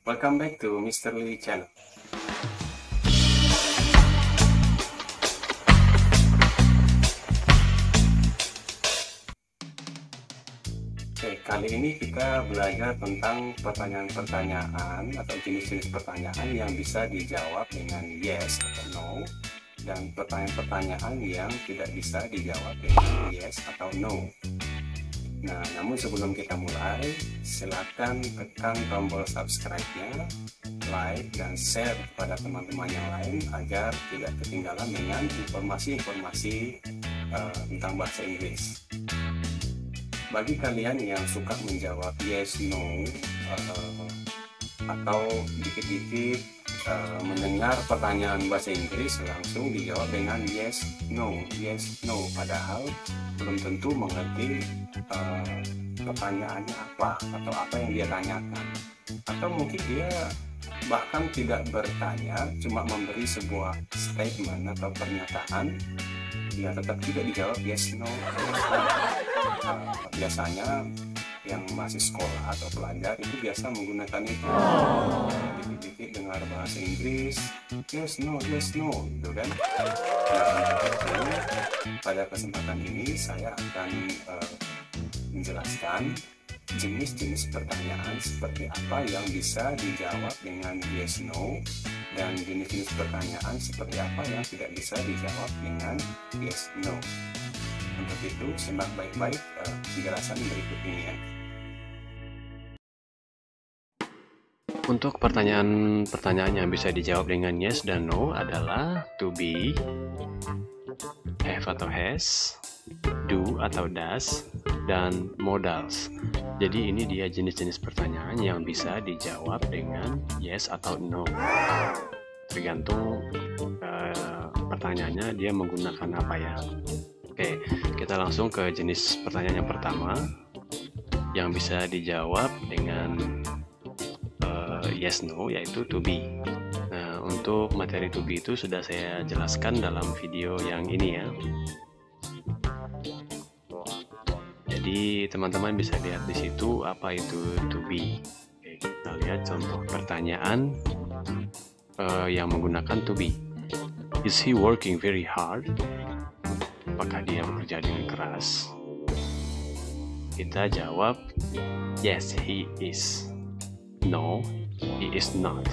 Welcome back to Mr. Lee channel. Oke, kali ini kita belajar tentang pertanyaan-pertanyaan atau jenis-jenis pertanyaan yang bisa dijawab dengan yes atau no, dan pertanyaan-pertanyaan yang tidak bisa dijawab dengan yes atau no. Nah, namun sebelum kita mulai, silakan tekan tombol subscribe-nya, like, dan share kepada teman-teman yang lain agar tidak ketinggalan dengan informasi-informasi tentang bahasa Inggris. Bagi kalian yang suka menjawab yes, no, atau dikit-dikit mendengar pertanyaan bahasa Inggris langsung dijawab dengan yes, no, padahal belum tentu mengerti pertanyaannya apa atau apa yang dia tanyakan, atau mungkin dia bahkan tidak bertanya, cuma memberi sebuah statement atau pernyataan, dia tetap juga dijawab yes, no. Biasanya yang masih sekolah atau pelajar itu biasa menggunakan itu, dikit-dikit dengar bahasa Inggris yes, no, gitu kan. Nah, pada kesempatan ini saya akan menjelaskan jenis-jenis pertanyaan seperti apa yang bisa dijawab dengan yes, no, dan jenis-jenis pertanyaan seperti apa yang tidak bisa dijawab dengan yes, no. Untuk itu simak baik-baik penjelasan berikut ini ya. Untuk pertanyaan yang bisa dijawab dengan yes dan no adalah to be, have atau has, do atau does, dan modals. Jadi ini dia jenis-jenis pertanyaan yang bisa dijawab dengan yes atau no. Tergantung pertanyaannya dia menggunakan apa ya. Oke, kita langsung ke jenis pertanyaan yang pertama yang bisa dijawab dengan yes, no, yaitu to be. Nah, untuk materi to be itu sudah saya jelaskan dalam video yang ini ya. Jadi teman-teman bisa lihat di situ apa itu to be. Oke, kita lihat contoh pertanyaan yang menggunakan to be. Is he working very hard? Apakah dia bekerja dengan keras? Kita jawab yes, he is. No, he is not.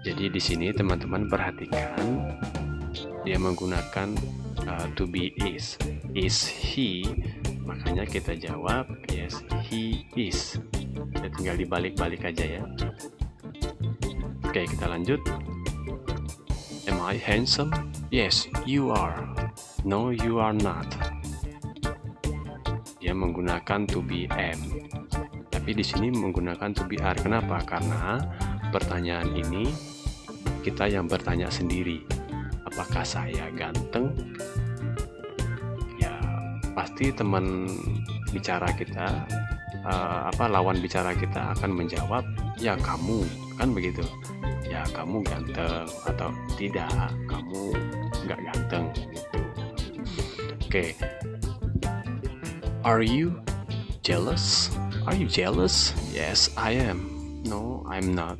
Jadi di sini teman-teman perhatikan dia menggunakan to be is. Is he? Makanya kita jawab yes, he is. Ya, tinggal dibalik-balik aja ya. Oke, kita lanjut. Am I handsome? Yes, you are. No, you are not. Dia menggunakan to be am. Tapi di sini menggunakan to be are. Kenapa? Karena pertanyaan ini kita yang bertanya sendiri. Apakah saya ganteng? Ya, pasti teman bicara kita, lawan bicara kita akan menjawab, ya kamu, kan begitu. Ya kamu ganteng, atau tidak, kamu nggak ganteng gitu. Oke. Are you jealous? Are you jealous? Yes, I am. No, I'm not.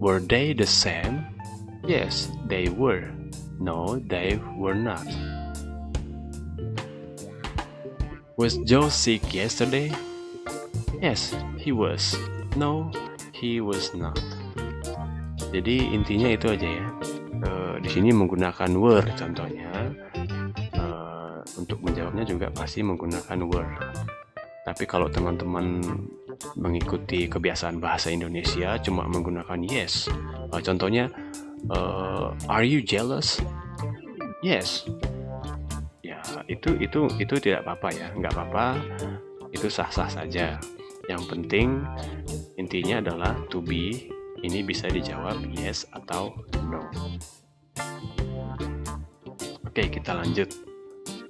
Were they the same? Yes, they were. No, they were not. Was Joe sick yesterday? Yes, he was. No, he was not. Jadi intinya itu aja ya. Di sini menggunakan were contohnya. Untuk menjawabnya juga pasti menggunakan were. Tapi kalau teman-teman mengikuti kebiasaan bahasa Indonesia cuma menggunakan yes. Contohnya, are you jealous? Yes. Ya, itu tidak apa-apa ya, nggak apa-apa. Itu sah-sah saja. Yang penting intinya adalah to be ini bisa dijawab yes atau no. Oke, kita lanjut.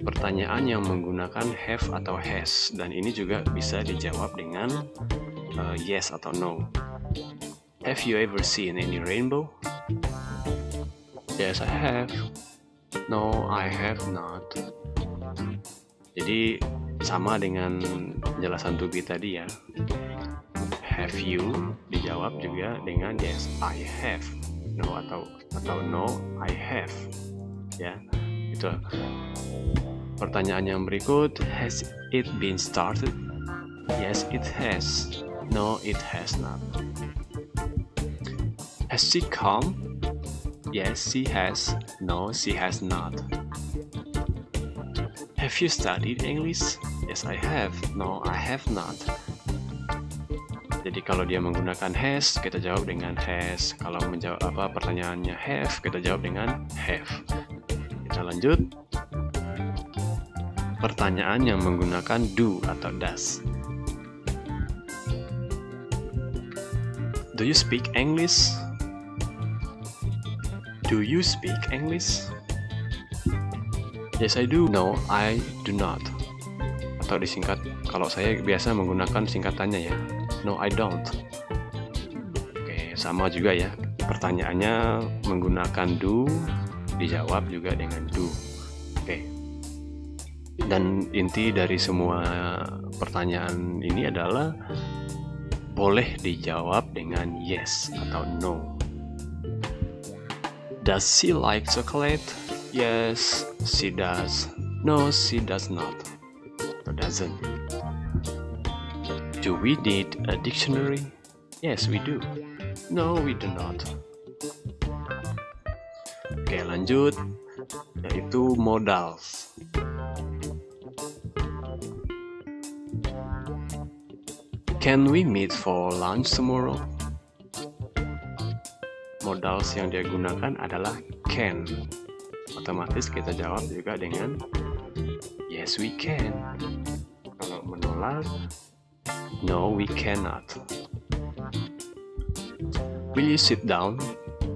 Pertanyaan yang menggunakan have atau has, dan ini juga bisa dijawab dengan yes atau no. Have you ever seen any rainbow? Yes, I have. No, I have not. Jadi sama dengan penjelasan to be tadi ya. Have you dijawab juga dengan yes, I have. No atau no, I have. Ya, itu. Pertanyaan yang berikut, has it been started? Yes, it has. No, it has not. Has she come? Yes, she has. No, she has not. Have you studied English? Yes, I have. No, I have not. Jadi kalau dia menggunakan has, kita jawab dengan has. Kalau menjawab pertanyaannya have, kita jawab dengan have. Kita lanjut. Pertanyaan yang menggunakan do atau does. Do you speak English? Do you speak English? Yes, I do. No, I do not. Atau disingkat, kalau saya biasa menggunakan singkatannya ya. No, I don't. Oke, sama juga ya. Pertanyaannya menggunakan do, dijawab juga dengan do. Oke. Dan inti dari semua pertanyaan ini adalah boleh dijawab dengan yes atau no. Does she like chocolate? Yes, she does. No, she does not. Or doesn't. Do we need a dictionary? Yes, we do. No, we do not. Oke, lanjut. Yaitu modals. Can we meet for lunch tomorrow? Modals yang dia gunakan adalah can. Otomatis kita jawab juga dengan yes, we can. Kalau menolak, no, we cannot. Will you sit down?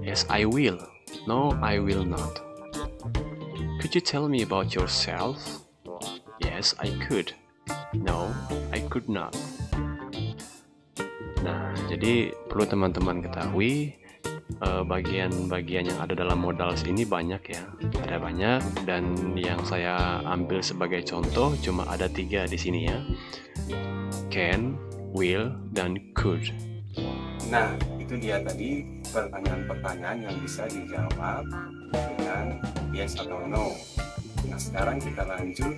Yes, I will. No, I will not. Could you tell me about yourself? Yes, I could. No, I could not. Nah, jadi perlu teman-teman ketahui bagian-bagian yang ada dalam modals ini banyak ya. Ada banyak dan yang saya ambil sebagai contoh cuma ada 3 di sini ya. Can, will, dan could. Nah, itu dia tadi pertanyaan-pertanyaan yang bisa dijawab dengan yes atau no. Nah, sekarang kita lanjut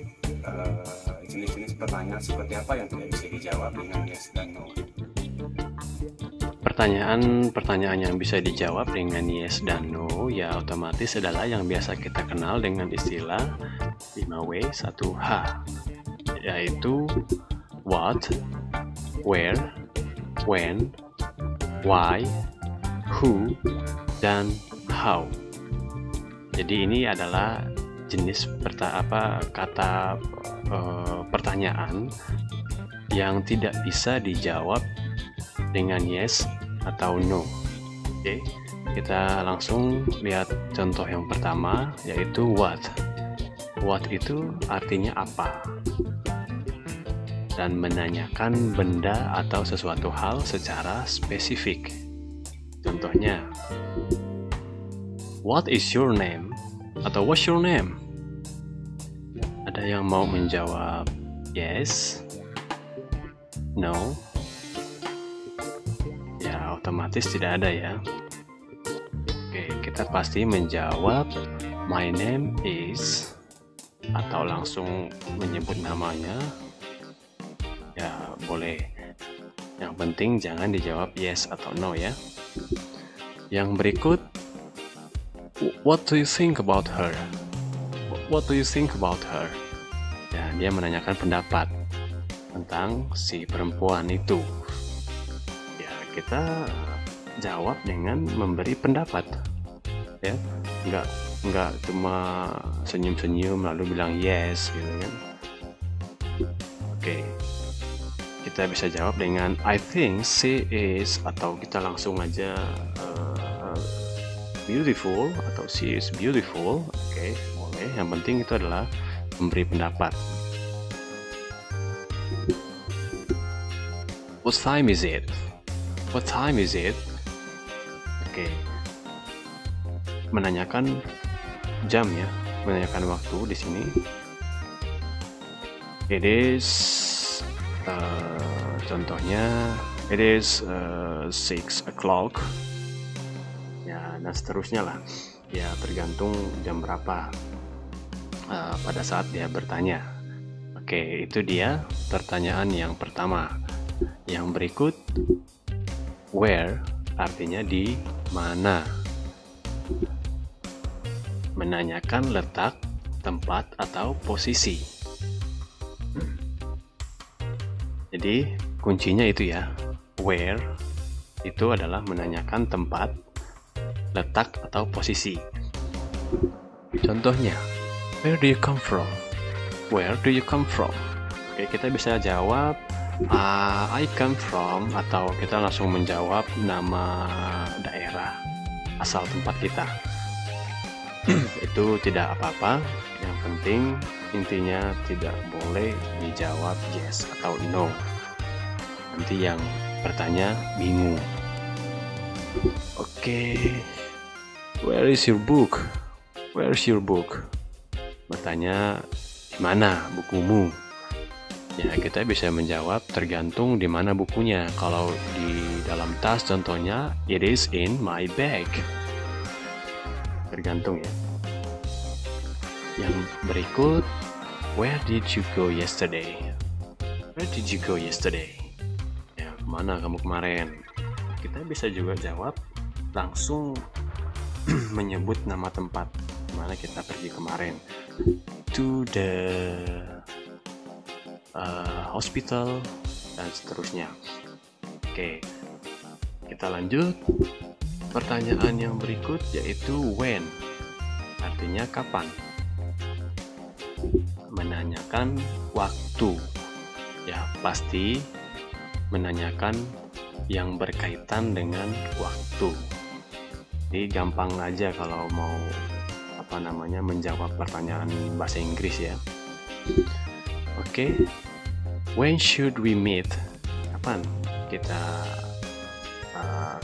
jenis-jenis pertanyaan seperti apa yang tidak bisa dijawab dengan yes dan no. Pertanyaan yang bisa dijawab dengan yes dan no ya otomatis adalah yang biasa kita kenal dengan istilah 5W 1H, yaitu what, where, when, why, who, dan how. Jadi ini adalah jenis kata pertanyaan yang tidak bisa dijawab dengan yes atau no. Oke, kita langsung lihat contoh yang pertama, yaitu what. What itu artinya apa? Dan menanyakan benda atau sesuatu hal secara spesifik. Contohnya, what is your name? Atau what's your name? Ada yang mau menjawab yes, no? Ya, otomatis tidak ada ya. Oke, kita pasti menjawab my name is, atau langsung menyebut namanya. Ya, boleh. Yang penting jangan dijawab yes atau no ya. Yang berikut, what do you think about her? What do you think about her? Ya, dia menanyakan pendapat tentang si perempuan itu. Kita jawab dengan memberi pendapat ya, nggak cuma senyum-senyum lalu bilang yes gitu kan. Oke, kita bisa jawab dengan I think she is, atau kita langsung aja beautiful atau she is beautiful. Oke, boleh, yang penting itu adalah memberi pendapat. What time is it? What time is it? Oke. Menanyakan jam ya, menanyakan waktu di sini. It is contohnya it is 6 o'clock ya, dan seterusnya lah ya, tergantung jam berapa pada saat dia bertanya. Oke, itu dia pertanyaan yang pertama. Yang berikut, where artinya di mana, menanyakan letak, tempat, atau posisi. Jadi kuncinya itu ya, where itu adalah menanyakan tempat, letak, atau posisi. Contohnya, where do you come from? Where do you come from? Oke, kita bisa jawab I come from, atau kita langsung menjawab nama daerah asal tempat kita. Itu tidak apa-apa, yang penting intinya tidak boleh dijawab yes atau no. Nanti yang bertanya bingung. Oke, where is your book? Where is your book? Bertanya di mana bukumu? Ya, kita bisa menjawab tergantung di mana bukunya. Kalau di dalam tas contohnya, it is in my bag. Tergantung ya. Yang berikut, where did you go yesterday? Where did you go yesterday? Ya, kemana kamu kemarin? Kita bisa juga jawab langsung menyebut nama tempat mana kita pergi kemarin. To the hospital, dan seterusnya. Oke, kita lanjut. Pertanyaan yang berikut yaitu when, artinya kapan. Menanyakan waktu. Ya, pasti menanyakan yang berkaitan dengan waktu. Jadi gampang aja kalau mau menjawab pertanyaan bahasa Inggris ya. Oke, when should we meet? Kapan kita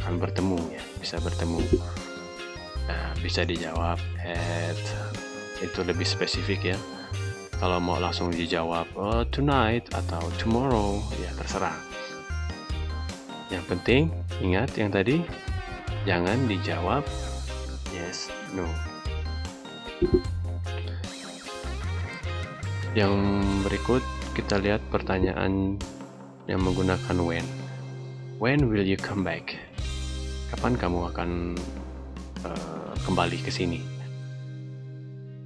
akan bertemu ya? Bisa bertemu. Bisa dijawab at, itu lebih spesifik ya. Kalau mau langsung dijawab tonight atau tomorrow, ya terserah. Yang penting ingat yang tadi, jangan dijawab yes, no. Yang berikut kita lihat pertanyaan yang menggunakan when. When will you come back? Kapan kamu akan kembali ke sini?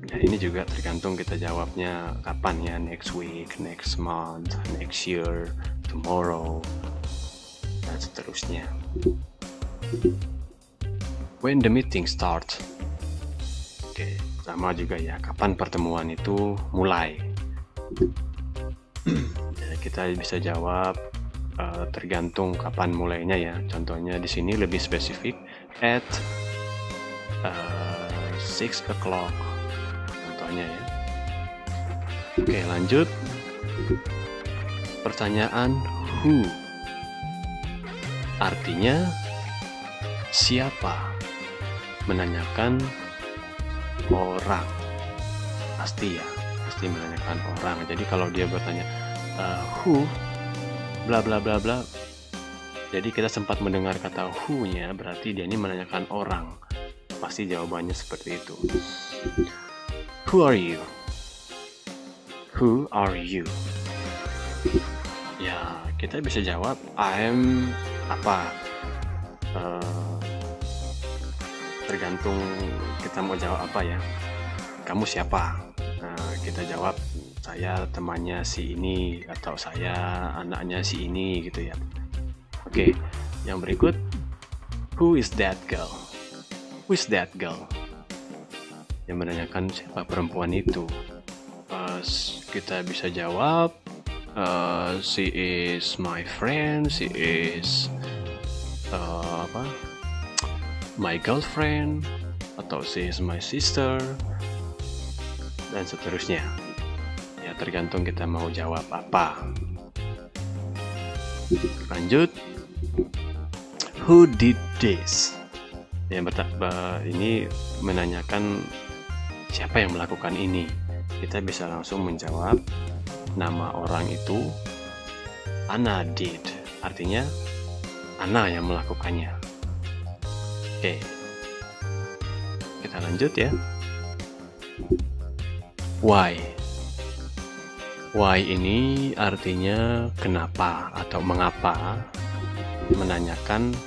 Nah, ini juga tergantung kita jawabnya kapan ya, next week, next month, next year, tomorrow, dan seterusnya. When the meeting start? Oke, sama juga ya, kapan pertemuan itu mulai? Ya, kita bisa jawab tergantung kapan mulainya ya. Contohnya di sini lebih spesifik at 6 o'clock. Contohnya ya. Oke, lanjut. Pertanyaan who. Artinya siapa? Menanyakan orang. Pasti ya, pasti menanyakan orang. Jadi kalau dia bertanya who bla bla bla bla, jadi kita sempat mendengar kata who-nya, berarti dia ini menanyakan orang. Pasti jawabannya seperti itu. Who are you? Who are you? Ya, kita bisa jawab I'm apa. Tergantung kita mau jawab apa ya. Kamu siapa? Kita jawab saya temannya si ini, atau saya anaknya si ini gitu ya. Oke, yang berikut, who is that girl? Who is that girl? Yang menanyakan siapa perempuan itu. Kita bisa jawab she is my friend, she is my girlfriend, atau she is my sister, dan seterusnya. Ya, tergantung kita mau jawab apa. Lanjut, who did this? Yang ini menanyakan siapa yang melakukan ini. Kita bisa langsung menjawab nama orang itu Anna did, artinya Anna yang melakukannya. Oke, kita lanjut ya. Why. Why ini artinya kenapa atau mengapa, menanyakan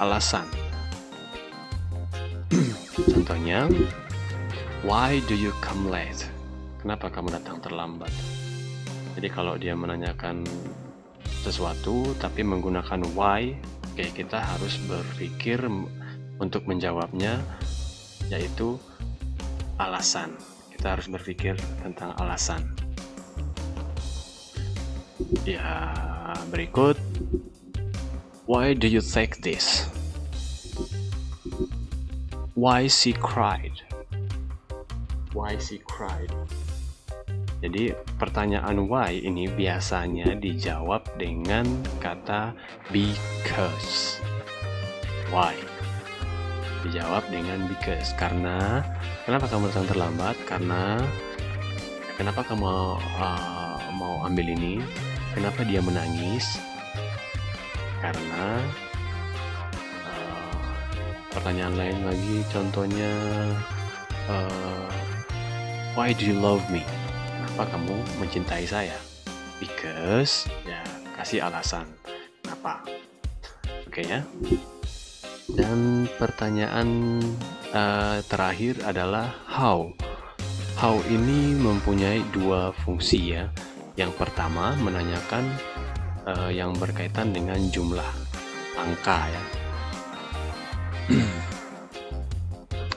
alasan. Contohnya, why do you come late? Kenapa kamu datang terlambat? Jadi kalau dia menanyakan sesuatu tapi menggunakan why, oke, kita harus berpikir untuk menjawabnya, yaitu alasan. Kita harus berpikir tentang alasan. Ya, berikut, why do you take this? Why she cried? Why she cried? Jadi pertanyaan why ini biasanya dijawab dengan kata because. Why? Dijawab dengan because. Karena, kenapa kamu datang terlambat? Karena, kenapa kamu mau ambil ini? Kenapa dia menangis? Karena, pertanyaan lain lagi, contohnya, why do you love me? Kenapa kamu mencintai saya? Because, ya, kasih alasan kenapa. Oke ya. Dan pertanyaan terakhir adalah how. How ini mempunyai dua fungsi ya. Yang pertama menanyakan yang berkaitan dengan jumlah angka ya.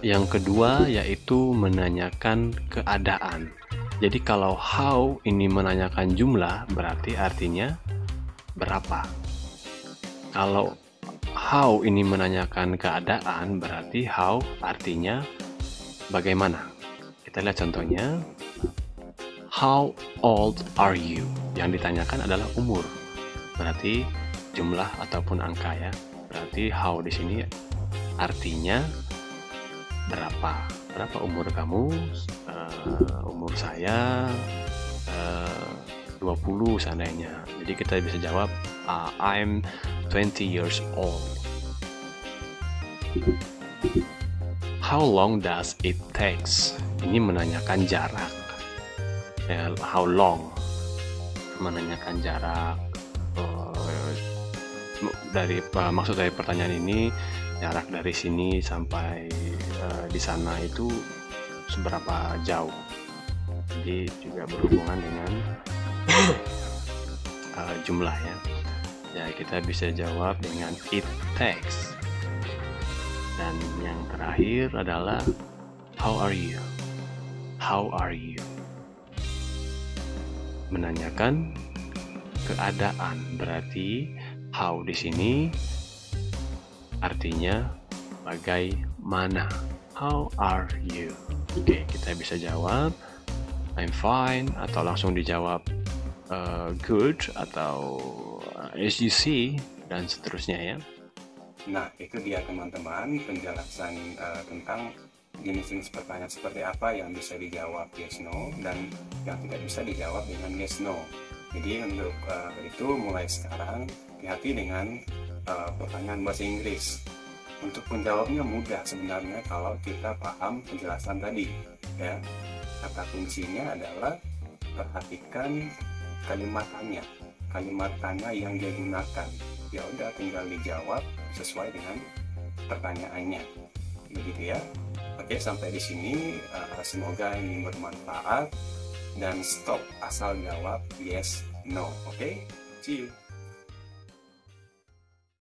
Yang kedua yaitu menanyakan keadaan. Jadi kalau how ini menanyakan jumlah, berarti artinya berapa. Kalau how ini menanyakan keadaan, berarti how artinya bagaimana. Kita lihat contohnya. How old are you? Yang ditanyakan adalah umur. Berarti jumlah ataupun angka ya. Berarti how di sini artinya berapa. Berapa umur kamu? Umur saya 20 seandainya. Jadi kita bisa jawab I'm 20 years old. How long does it takes? Ini menanyakan jarak. How long? Menanyakan jarak. Maksud dari pertanyaan ini, jarak dari sini sampai di sana itu seberapa jauh. Jadi juga berhubungan dengan jumlah ya. Ya, kita bisa jawab dengan it takes. Dan yang terakhir adalah how are you? How are you? Menanyakan keadaan, berarti how di sini artinya bagaimana. How are you? Oke, kita bisa jawab I'm fine, atau langsung dijawab good, atau as you see, dan seterusnya ya. Nah, itu dia teman-teman penjelasan tentang jenis-jenis pertanyaan seperti apa yang bisa dijawab yes no dan yang tidak bisa dijawab dengan yes no. Jadi untuk itu mulai sekarang hati-hati dengan pertanyaan bahasa Inggris. Untuk menjawabnya mudah sebenarnya kalau kita paham penjelasan tadi ya. Kata kuncinya adalah perhatikan kalimat tanya yang dia gunakan. Ya udah, tinggal dijawab sesuai dengan pertanyaannya. Begitu ya. Oke, sampai di sini semoga ini bermanfaat dan stop asal jawab yes no. Oke, see you.